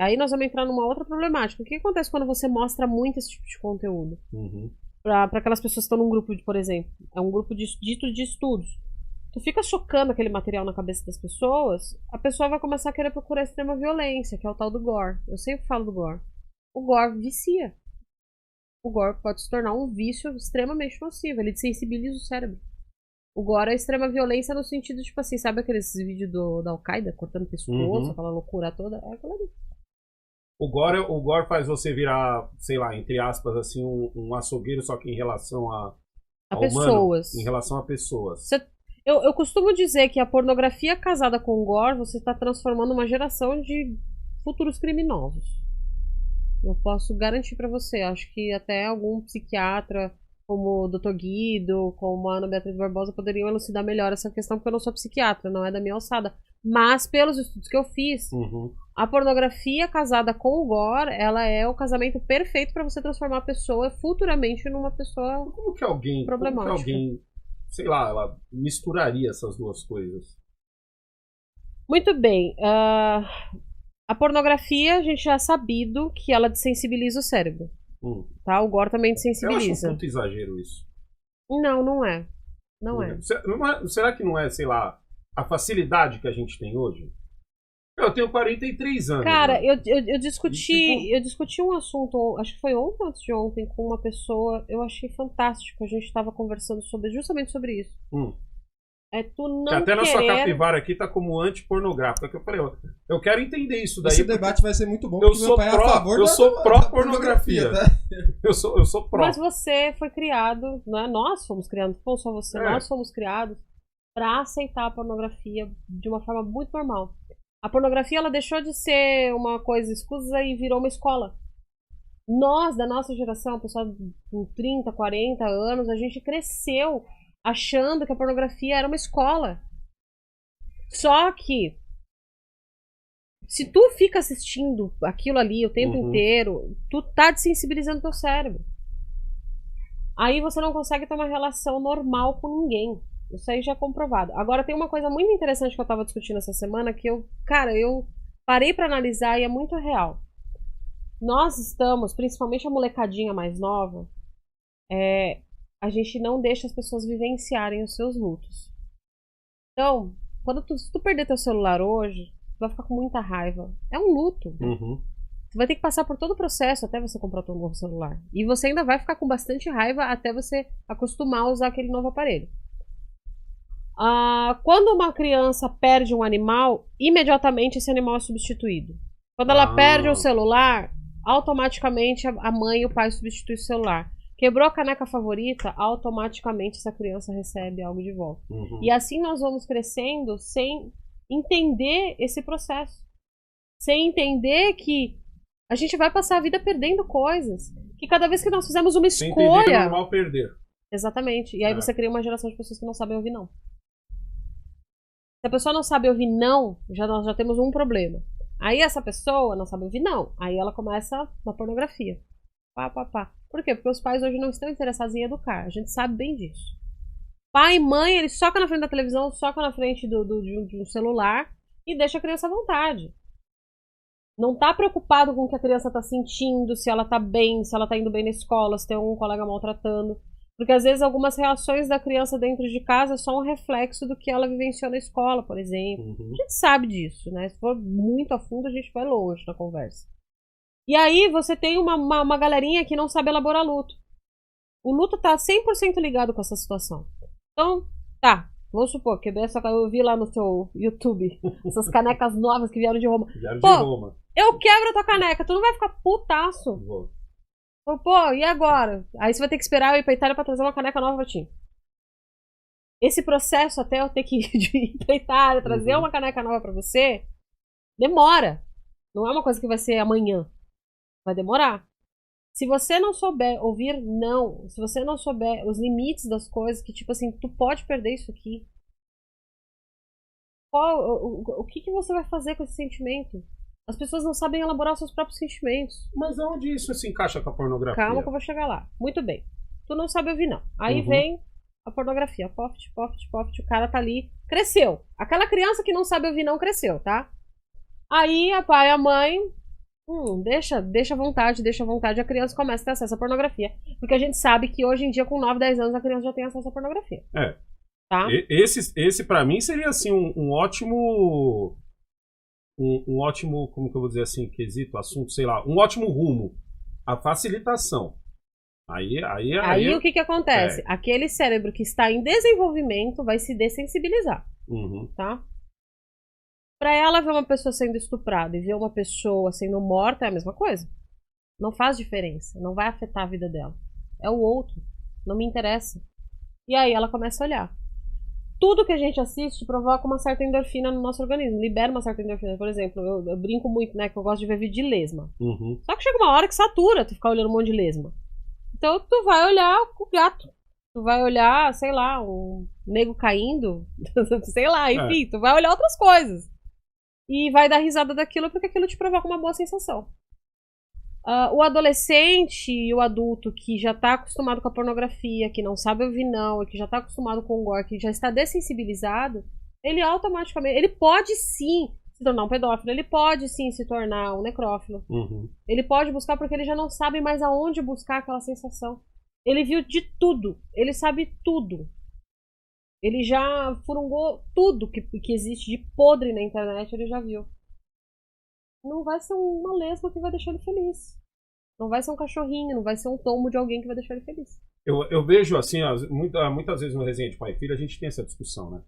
Aí nós vamos entrar numa outra problemática. O que acontece quando você mostra muito esse tipo de conteúdo? Pra aquelas pessoas que estão num grupo, por exemplo. É um grupo dito de estudos. Tu fica chocando aquele material na cabeça das pessoas, a pessoa vai começar a querer procurar extrema violência, que é o tal do gore. Eu sempre falo do gore. O gore vicia. O gore pode se tornar um vício extremamente nocivo. Ele desensibiliza o cérebro. O gore é extrema violência no sentido, tipo assim, sabe aqueles vídeos da Al-Qaeda cortando pescoço, aquela loucura toda? É aquela ali. O gore faz você virar, sei lá, entre aspas, assim, um açougueiro, só que em relação a pessoas. Humano, em relação a pessoas. Eu costumo dizer que a pornografia casada com o gore, você está transformando uma geração de futuros criminosos. Eu posso garantir para você. Acho que até algum psiquiatra, como o Dr. Guido, como a Ana Beatriz Barbosa, poderiam elucidar melhor essa questão, porque eu não sou psiquiatra, não é da minha alçada. Mas, pelos estudos que eu fiz, a pornografia casada com o gore, ela é o casamento perfeito para você transformar a pessoa futuramente numa pessoa como que alguém sei lá, ela misturaria essas duas coisas? Muito bem. A pornografia, a gente já é sabido que ela desensibiliza o cérebro. Tá? O gore também desensibiliza. Eu acho um puto exagero isso. Não, não é. Não é. Será que não é, sei lá, a facilidade que a gente tem hoje? Eu tenho 43 anos. Cara, eu discuti um assunto, acho que foi ontem ou antes de ontem, com uma pessoa. Eu achei fantástico. A gente estava conversando justamente sobre isso. É tu não até na sua capivara aqui tá como anti-pornográfica. Que eu falei, eu quero entender isso daí. Esse debate vai ser muito bom. Eu sou pró-pornografia. Tá? Eu sou pró. Mas você foi criado, né? Nós fomos criados, não só você, nós fomos criados para aceitar a pornografia de uma forma muito normal. A pornografia, ela deixou de ser uma coisa escusa e virou uma escola. Nós, da nossa geração, pessoal com 30, 40 anos, a gente cresceu achando que a pornografia era uma escola. Só que, se tu fica assistindo aquilo ali o tempo inteiro, tu tá desensibilizando teu cérebro. Aí você não consegue ter uma relação normal com ninguém. Isso aí já é comprovado. Agora tem uma coisa muito interessante que eu tava discutindo essa semana que eu parei pra analisar e é muito real. Nós estamos, principalmente a molecadinha mais nova, a gente não deixa as pessoas vivenciarem os seus lutos. Então, se tu perder teu celular hoje, tu vai ficar com muita raiva. É um luto. Tu vai ter que passar por todo o processo até você comprar teu novo celular. E você ainda vai ficar com bastante raiva até você acostumar a usar aquele novo aparelho. Quando uma criança perde um animal, imediatamente esse animal é substituído. Quando ela perde um celular, automaticamente a mãe e o pai substituem o celular. Quebrou a caneca favorita, automaticamente essa criança recebe algo de volta. E assim nós vamos crescendo sem entender esse processo. Sem entender que a gente vai passar a vida perdendo coisas. Que cada vez que nós fizemos uma escolha... Sem entender que é normal perder. Exatamente. E aí você cria uma geração de pessoas que não sabem ouvir não. Se a pessoa não sabe ouvir não, nós já temos um problema. Aí essa pessoa não sabe ouvir não. Aí ela começa na pornografia. Por quê? Porque os pais hoje não estão interessados em educar. A gente sabe bem disso. Pai e mãe, eles socam na frente da televisão, socam na frente de um celular e deixa a criança à vontade. Não tá preocupado com o que a criança tá sentindo, se ela tá bem, se ela tá indo bem na escola, se tem algum colega maltratando. Porque às vezes algumas reações da criança dentro de casa são um reflexo do que ela vivenciou na escola, por exemplo. A gente sabe disso, né? Se for muito a fundo, a gente vai longe na conversa. E aí você tem uma galerinha que não sabe elaborar luto. O luto tá 100% ligado com essa situação. Então, vamos supor, eu vi lá no seu YouTube essas canecas novas que vieram de Roma. Vieram de Roma. Eu quebro a tua caneca, tu não vai ficar putaço. Vou. Pô, e agora? Aí você vai ter que esperar eu ir pra Itália pra trazer uma caneca nova pra ti. Esse processo até eu ter que ir pra Itália, trazer uma caneca nova pra você, demora. Não é uma coisa que vai ser amanhã. Vai demorar. Se você não souber ouvir não, se você não souber os limites das coisas, que tipo assim, tu pode perder isso aqui. O que você vai fazer com esse sentimento? As pessoas não sabem elaborar seus próprios sentimentos. Mas onde isso se encaixa com a pornografia? Calma que eu vou chegar lá. Muito bem. Tu não sabe ouvir não. Aí vem a pornografia. Poft, o cara tá ali. Cresceu. Aquela criança que não sabe ouvir não cresceu, tá? Aí a pai e a mãe Deixa à vontade, a criança começa a ter acesso à pornografia. Porque a gente sabe que hoje em dia, com 9, 10 anos, a criança já tem acesso à pornografia. Tá? Esse para mim seria assim um ótimo como que eu vou dizer assim, quesito, assunto, sei lá, um ótimo rumo, a facilitação. Aí o que acontece? Aquele cérebro que está em desenvolvimento vai se dessensibilizar, tá? Pra ela ver uma pessoa sendo estuprada e ver uma pessoa sendo morta é a mesma coisa. Não faz diferença, não vai afetar a vida dela. É o outro, não me interessa. E aí ela começa a olhar. Tudo que a gente assiste provoca uma certa endorfina no nosso organismo, libera uma certa endorfina. Por exemplo, eu brinco muito, né, que eu gosto de ver vídeo de lesma. Só que chega uma hora que satura tu ficar olhando um monte de lesma. Então tu vai olhar o gato, tu vai olhar, sei lá, um nego caindo, sei lá, enfim, tu vai olhar outras coisas. E vai dar risada daquilo porque aquilo te provoca uma boa sensação. O adolescente e o adulto que já está acostumado com a pornografia, que não sabe ouvir não, que já está acostumado com o gore, que já está dessensibilizado, ele automaticamente, ele pode sim se tornar um pedófilo, ele pode sim se tornar um necrófilo. Ele pode buscar porque ele já não sabe mais aonde buscar aquela sensação. Ele viu de tudo, ele sabe tudo. Ele já furungou tudo que existe de podre na internet, ele já viu. Não vai ser uma lesma que vai deixar ele feliz. Não vai ser um cachorrinho, não vai ser um tombo de alguém que vai deixar ele feliz. Eu vejo assim, muitas vezes no Resenha de Pai e Filho a gente tem essa discussão, né?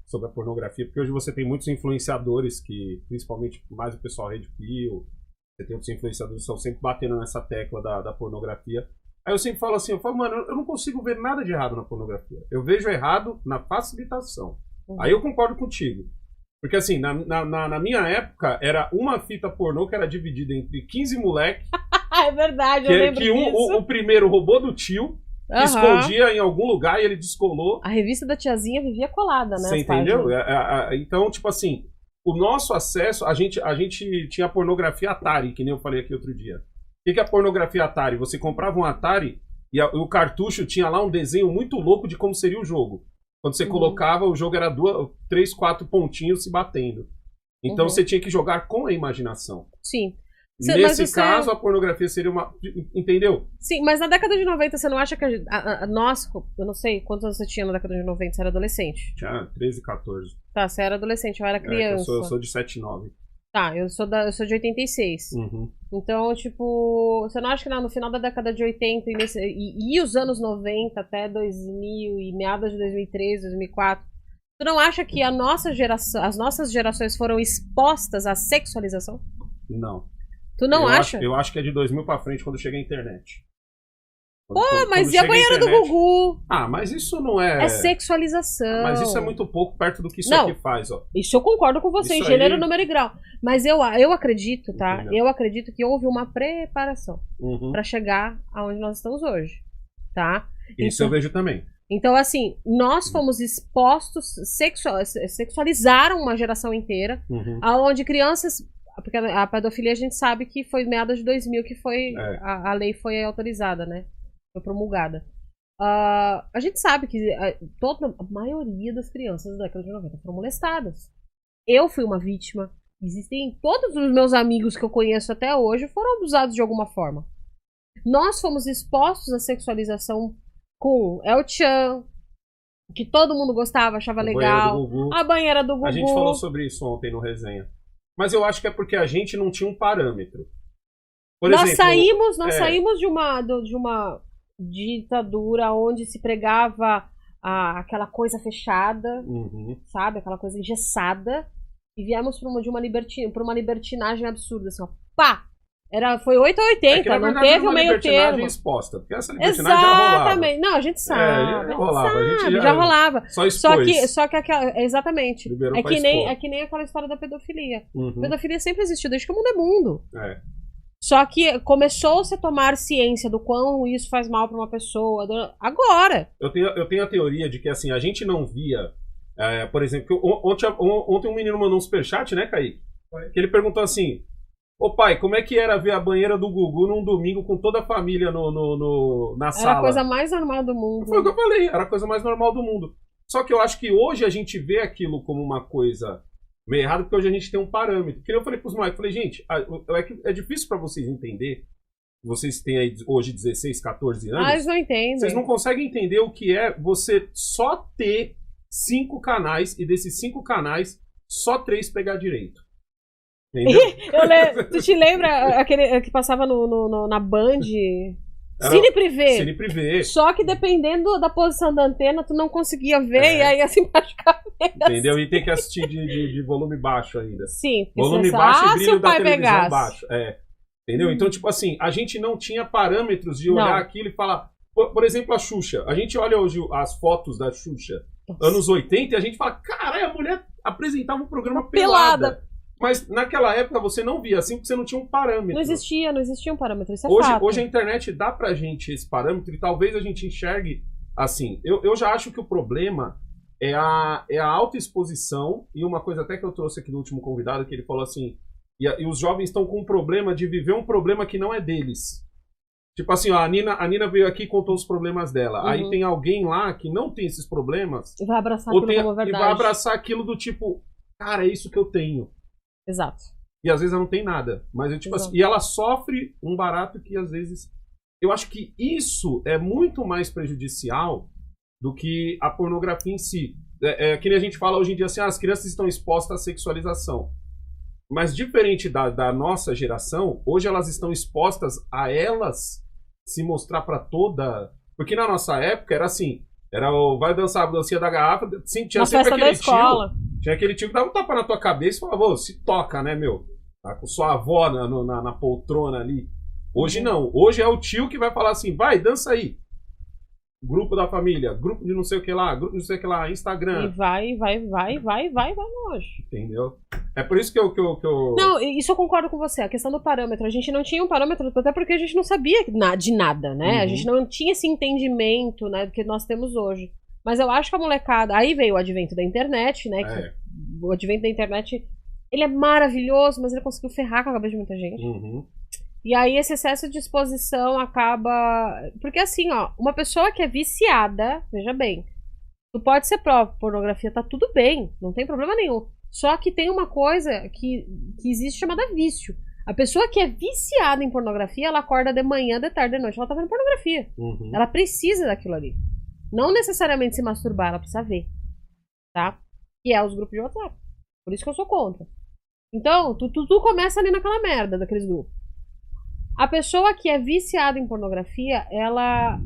Sobre a pornografia, porque hoje você tem muitos influenciadores que, principalmente mais o pessoal Red Pill, você tem outros influenciadores que estão sempre batendo nessa tecla da pornografia. Aí eu sempre falo assim, mano, eu não consigo ver nada de errado na pornografia. Eu vejo errado na facilitação. Aí eu concordo contigo. Porque assim, na minha época, era uma fita pornô que era dividida entre 15 moleques. É verdade, eu lembro disso. O primeiro roubou do tio, que escondia em algum lugar e ele descolou. A revista da tiazinha vivia colada, né? Você entendeu? Então, tipo assim, o nosso acesso, a gente tinha a pornografia Atari, que nem eu falei aqui outro dia. O que é a pornografia Atari? Você comprava um Atari e o cartucho tinha lá um desenho muito louco de como seria o jogo. Quando você colocava, o jogo era 3, 4 pontinhos se batendo. Então você tinha que jogar com a imaginação. Sim. Nesse caso, a pornografia seria uma... Entendeu? Sim, mas na década de 90, você não acha que nós... Eu não sei quantos anos você tinha na década de 90, você era adolescente? Tinha 13, 14. Tá, você era adolescente, eu era criança. Eu sou de 7, 9. Tá, eu sou de 86. Então, tipo, você não acha que no final da década de 80 e os anos 90 até 2000 e meados de 2003, 2004, tu não acha que as nossas gerações foram expostas à sexualização? Não. Tu não acha? Eu acho que é de 2000 pra frente quando chega a internet. Mas e a banheira do Gugu? Mas isso não é... É sexualização. Mas isso é muito pouco perto do que isso aqui faz, ó. Isso eu concordo com você, em gênero, número e grau. Mas eu acredito, tá? Entendeu? Eu acredito que houve uma preparação pra chegar aonde nós estamos hoje, tá? Isso eu vejo também. Então, assim, nós fomos expostos, sexualizaram uma geração inteira, aonde crianças... Porque a pedofilia a gente sabe que foi meados de 2000 que foi a lei foi autorizada, né? Foi promulgada. A gente sabe que a maioria das crianças da década de 90 foram molestadas. Eu fui uma vítima. Todos os meus amigos que eu conheço até hoje foram abusados de alguma forma. Nós fomos expostos à sexualização com El Chan, que todo mundo gostava, achava legal. A banheira do Gugu. A gente falou sobre isso ontem no Resenha. Mas eu acho que é porque a gente não tinha um parâmetro. Nós saímos de uma ditadura onde se pregava aquela coisa fechada, sabe? Aquela coisa engessada. E viemos para uma libertinagem absurda, assim, ó. Pá! Foi 8 ou 80, não teve o meio termo. Exposta, porque essa libertinagem já rolava. Exatamente. Não, a gente sabe. Já rolava. Só expôs. Só que exatamente. Liberou é que nem aquela história da pedofilia. Pedofilia sempre existiu, desde que o mundo é mundo. Só que começou-se a tomar ciência do quão isso faz mal para uma pessoa. Agora. Eu tenho a teoria de que assim, a gente não via. Por exemplo, ontem um menino mandou um superchat, né, Kaique? Que ele perguntou assim: ô pai, como é que era ver a banheira do Gugu num domingo com toda a família na sala? Era a coisa mais normal do mundo. Foi o que eu falei, era a coisa mais normal do mundo. Só que eu acho que hoje a gente vê aquilo como uma coisa Meio errado porque hoje a gente tem um parâmetro. Que eu falei pros moleques, falei, gente, é difícil pra vocês entender. Vocês têm aí hoje 16, 14 anos. Eles não entendem. Vocês não conseguem entender o que é você só ter 5 canais e desses 5 canais, só 3 pegar direito. Entendeu? Tu te lembra aquele que passava na Band? Cine Privé. Cine Privé. Só que dependendo da posição da antena, tu não conseguia ver e aí assim praticamente. Entendeu? E tem que assistir de volume baixo ainda. Sim. Volume baixo e brilho da televisão pegasse. baixo. Entendeu? Então, tipo assim, a gente não tinha parâmetros de olhar aquilo e falar... Por exemplo, a Xuxa. A gente olha hoje as fotos da Xuxa, anos 80, e a gente fala, caralho, a mulher apresentava um programa pelada. Mas naquela época você não via assim, porque você não tinha um parâmetro. Não existia um parâmetro, isso é fato. Hoje a internet dá pra gente esse parâmetro e talvez a gente enxergue assim. Eu já acho que o problema é a autoexposição, e uma coisa até que eu trouxe aqui no último convidado, que ele falou assim, e os jovens estão com um problema de viver um problema que não é deles. Tipo assim, ó, a Nina veio aqui e contou os problemas dela. Aí tem alguém lá que não tem esses problemas. E vai abraçar aquilo como verdade. E vai abraçar aquilo do tipo, cara, é isso que eu tenho. Exato. E às vezes ela não tem nada. Mas tipo assim, e ela sofre um barato que às vezes... Eu acho que isso é muito mais prejudicial do que a pornografia em si. Que nem a gente fala hoje em dia assim, as crianças estão expostas à sexualização. Mas diferente da nossa geração, hoje elas estão expostas a elas se mostrar pra toda... Porque na nossa época era assim, era o vai dançar a dancinha da garrafa, sim, tinha sempre aquele tio... Tinha aquele tio que dava um tapa na tua cabeça e falava, se toca, né, meu? Tá com sua avó na poltrona ali. Hoje não. Hoje é o tio que vai falar assim, vai, dança aí. Grupo da família, grupo de não sei o que lá, grupo de não sei o que lá, Instagram. E vai longe. Entendeu? É por isso que eu... Não, isso eu concordo com você. A questão do parâmetro. A gente não tinha um parâmetro, até porque a gente não sabia de nada, né? A gente não tinha esse entendimento, né, que nós temos hoje. Mas eu acho que a molecada... Aí veio o advento da internet, né? O advento da internet, ele é maravilhoso, mas ele conseguiu ferrar com a cabeça de muita gente. E aí esse excesso de exposição acaba... Porque assim, ó, uma pessoa que é viciada, veja bem, tu pode ser pró-pornografia, tá tudo bem, não tem problema nenhum. Só que tem uma coisa que existe chamada vício. A pessoa que é viciada em pornografia, ela acorda de manhã, de tarde, de noite, ela tá vendo pornografia. Ela precisa daquilo ali. Não necessariamente se masturbar, ela precisa ver. Tá? Que é os grupos de WhatsApp. Por isso que eu sou contra. Então, tudo começa ali naquela merda daqueles grupos. A pessoa que é viciada em pornografia, ela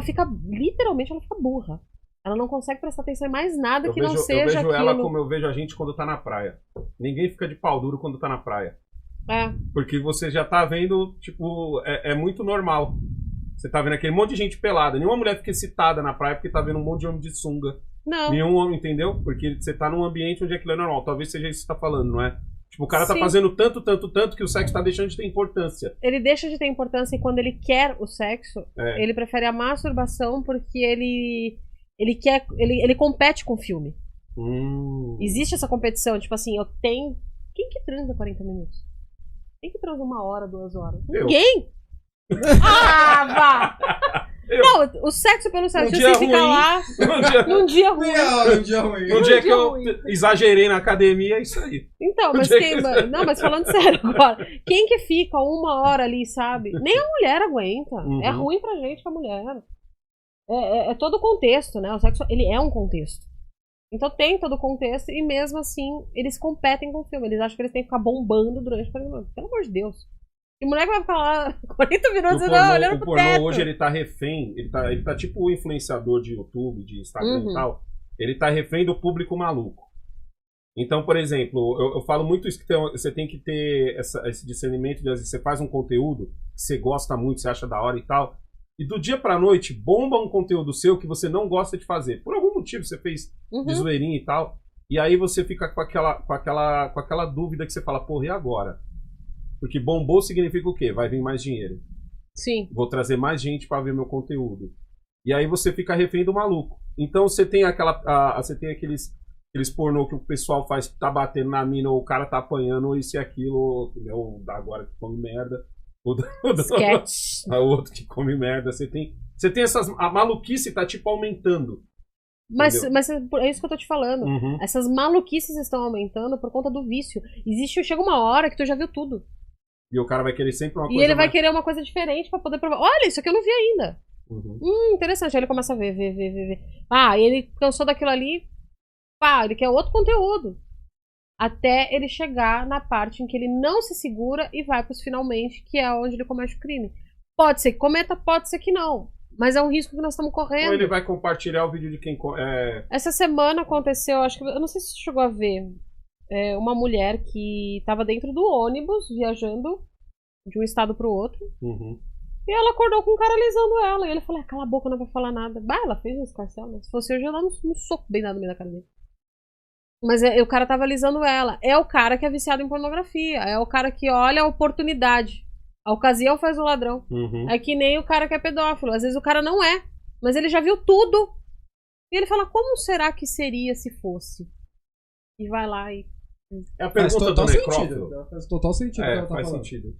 fica, literalmente, ela fica burra. Ela não consegue prestar atenção em mais nada que não seja aquilo. Eu vejo ela como eu vejo a gente quando tá na praia. Ninguém fica de pau duro quando tá na praia. Porque você já tá vendo, tipo, é muito normal. Você tá vendo aquele monte de gente pelada. Nenhuma mulher fica excitada na praia porque tá vendo um monte de homem de sunga. Não. Nenhum homem, entendeu? Porque você tá num ambiente onde aquilo é normal. Talvez seja isso que você tá falando, não é? Tipo, o cara tá fazendo tanto que o sexo tá deixando de ter importância. Ele deixa de ter importância e quando ele quer o sexo, ele prefere a masturbação porque ele compete com o filme. Existe essa competição, tipo assim, quem que transa 40 minutos? Quem que transa 1 hora, 2 horas? Ninguém! Vá! Não, o sexo pelo sexo. Você fica lá num dia ruim. No dia que eu exagerei na academia, é isso aí. Então, mas falando sério agora, quem que fica 1 hora ali, sabe? Nem a mulher aguenta. É ruim pra gente, a mulher. É todo o contexto, né? O sexo, ele é um contexto. Então tem todo o contexto e mesmo assim eles competem com o filme. Eles acham que eles têm que ficar bombando durante o programa. Pelo amor de Deus. E o moleque vai ficar lá 40 minutos olhando pro teto. O pornô hoje ele tá refém, ele tá tipo o influenciador de YouTube, de Instagram e tal. Ele tá refém do público maluco. Então, por exemplo, eu falo muito isso, que você tem que ter esse discernimento de você faz um conteúdo que você gosta muito, você acha da hora e tal, e do dia pra noite bomba um conteúdo seu que você não gosta de fazer. Por algum motivo você fez de zoeirinha e tal, e aí você fica com aquela dúvida que você fala, porra, e agora? Porque bombou significa o quê? Vai vir mais dinheiro. Sim. Vou trazer mais gente pra ver meu conteúdo. E aí você fica refém do maluco. Então você tem você tem aqueles pornô que o pessoal faz, tá batendo na mina, ou o cara tá apanhando, ou isso e aquilo, ou da agora que come merda. O outro que come merda. Você tem essas... A maluquice tá tipo aumentando. Mas é isso que eu tô te falando. Essas maluquices estão aumentando por conta do vício. Chega uma hora que tu já viu tudo. E o cara vai querer sempre uma coisa. E ele vai querer uma coisa diferente pra poder provar. Olha, isso aqui eu não vi ainda. Interessante. Aí ele começa a ver. Ele cansou daquilo ali. Ele quer outro conteúdo. Até ele chegar na parte em que ele não se segura e vai pros finalmente, que é onde ele comete o crime. Pode ser que cometa, pode ser que não. Mas é um risco que nós estamos correndo. Ou ele vai compartilhar o vídeo de quem... Essa semana aconteceu, acho que... Eu não sei se você chegou a ver. Uma mulher que estava dentro do ônibus, viajando de um estado pro outro. E ela acordou com um cara alisando ela. E ele falou, cala a boca, não vai falar nada. Ela fez um escarcel, né? Se fosse eu, já dava um soco bem dado no meio da cara dele. Mas o cara tava alisando ela. É o cara que é viciado em pornografia. É o cara que olha a oportunidade. A ocasião faz o ladrão. É que nem o cara que é pedófilo. Às vezes o cara não é. Mas ele já viu tudo. E ele fala, como será que seria se fosse? E vai lá e... É a pergunta do necrófilo. Faz total sentido. Faz sentido.